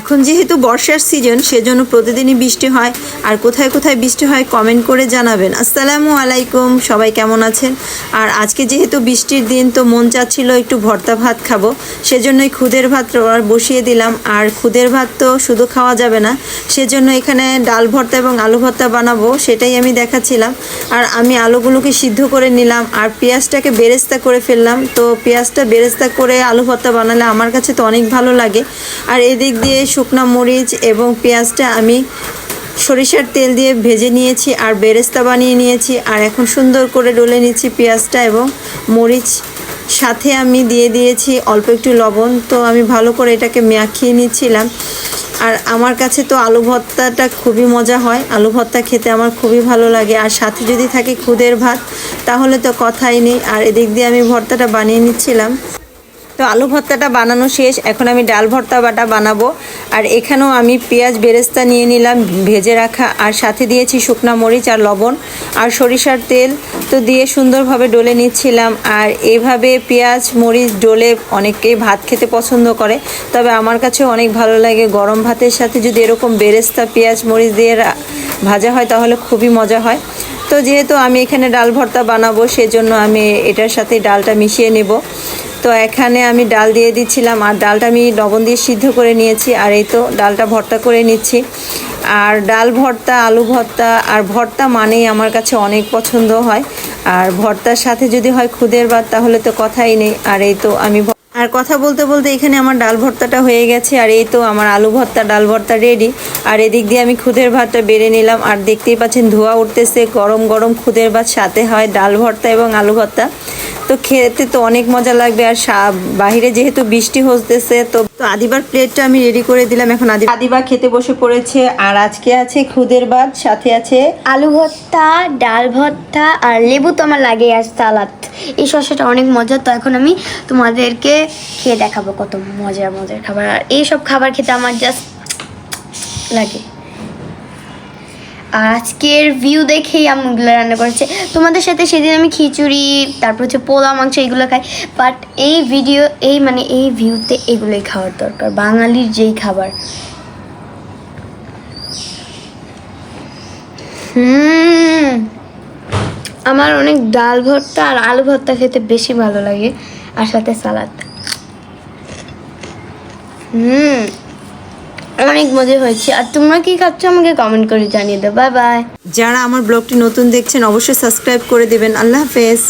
এখন যেহেতু বর্ষার সিজন সেজন্য প্রতিদিনই বৃষ্টি হয়। আর কোথায় কোথায় বৃষ্টি হয় কমেন্ট করে জানাবেন। আসসালামু আলাইকুম, সবাই কেমন আছেন? আর আজকে যেহেতু বৃষ্টির দিন, তো মন চাচ্ছিল একটু ভর্তা ভাত খাবো, সেজন্যই খুদের ভাত বসিয়ে দিলাম। আর খুদের ভাত তো শুধু খাওয়া যাবে না, সেজন্য এখানে ডাল ভর্তা এবং আলু ভর্তা বানাবো, সেটাই আমি দেখাচ্ছিলাম। আর আমি আলুগুলোকে সিদ্ধ করে নিলাম আর পেঁয়াজটাকে বেরেস্তা করে ফেললাম। তো পেঁয়াজটা বেরেস্তা করে আলু ভর্তা বানালে আমার কাছে তো অনেক ভালো লাগে। আর এদিক দিয়ে শুকনা মরিচ এবং পেঁয়াজটা আমি সরিষার তেল দিয়ে ভেজে নিয়েছি আর বেরেস্তা বানিয়ে নিয়েছি। আর এখন সুন্দর করে ডলে নিচ্ছি পেঁয়াজটা এবং মরিচ, সাথে আমি দিয়ে দিয়েছি অল্প একটু লবণ। তো আমি ভালো করে এটাকে মাখিয়ে নিচ্ছিলাম। আর আমার কাছে তো আলু ভর্তাটা খুবই মজা হয়, আলু ভর্তা খেতে আমার খুবই ভালো লাগে। আর সাথে যদি থাকে খুদের ভাত তাহলে তো কথাই নেই। আর এদিক দিয়ে আমি ভর্তাটা বানিয়ে নিচ্ছিলাম। তো আলু ভর্তাটা বানানো শেষ, এখন আমি ডাল ভর্তা বানাবো। আর এখানেও আমি পেঁয়াজ বেরেস্তা নিয়ে নিলাম ভেজে রাখা, আর সাথে দিয়েছি শুকনা মরিচ আর লবণ আর সরিষার তেল। তো দিয়ে সুন্দরভাবে ডলে নিচ্ছিলাম। আর এভাবে পেঁয়াজ মরিচ ডলে অনেকেই ভাত খেতে পছন্দ করে, তবে আমার কাছে অনেক ভালো লাগে। গরম ভাতের সাথে যদি এরকম বেরেস্তা পেঁয়াজ মরিচ দিয়ে ভাজা হয় তাহলে খুবই মজা হয়। তো যেহেতু আমি এখানে ডাল ভর্তা বানাবো, সেজন্য আমি এটার সাথে ডালটা মিশিয়ে নেব। তো এখানে আমি ডাল দিয়ে দিচ্ছিলাম, আর ডালটা আমি লবণ দিয়ে সিদ্ধ করে নিয়েছি। আর এই তো ডালটা ভর্তা করে নিচ্ছি। আর ডাল ভর্তা, আলু ভর্তা আর ভর্তা মানেই আমার কাছে অনেক পছন্দ হয়। আর ভর্তার সাথে যদি হয় খুদের ভাত তাহলে তো কথাই নেই। আর এই তো আমি আর কথা বলতে বলতে এখানে আমার ডাল ভর্তাটা হয়ে গেছে। আর এই তো আমার আলু ভর্তা ডাল ভর্তা রেডি। আর এদিক দিয়ে আমি খুদের ভাতটা বেড়ে নিলাম। আর দেখতেই পাচ্ছেন ধোয়া উঠতেছে, গরম গরম খুদের ভাত সাথে হয় ডাল ভর্তা এবং আলু ভর্তা। তো খেতে তো অনেক মজা লাগবে। আর বাহিরে যেহেতু বৃষ্টি হতেছে, তো আদিবার প্লেটটা আমি রেডি করে দিলাম। এখন আদিবা খেতে বসে পড়েছে। আর আজকে আছে খুদের ভাত, সাথে আছে আলু ভর্তা, ডাল ভর্তা আর লেবু তো আমার লাগে, আর সালাদ। এই শসাটা অনেক মজা। তো এখন আমি তোমাদেরকে খেয়ে দেখাবো কত মজার মজার খাবার। আর এইসব খাবার খেতে আমার জাস্ট লাগে। আর আজকের ভিউ দেখেই আমি এগুলো রান্না করেছে তোমাদের সাথে। সেদিন আমি খিচুড়ি, তারপর হচ্ছে পোলা মাংস এগুলো খাই, বাট এই ভিডিও এই ভিউতে এগুলোই খাওয়ার দরকার, বাঙালির যেই খাবার। আমার অনেক ডাল ভর্তা আর আলু ভর্তা খেতে বেশি ভালো লাগে, আর সাথে সালাদ। অনেক মজা হয়েছে। আর তোমরা কি খাচ্ছ আমাকে কমেন্ট করে জানিয়ে দাও। Bye bye. যারা আমার ব্লগটি নতুন দেখছেন অবশ্যই সাবস্ক্রাইব করে দেবেন। আল্লাহ হাফেজ।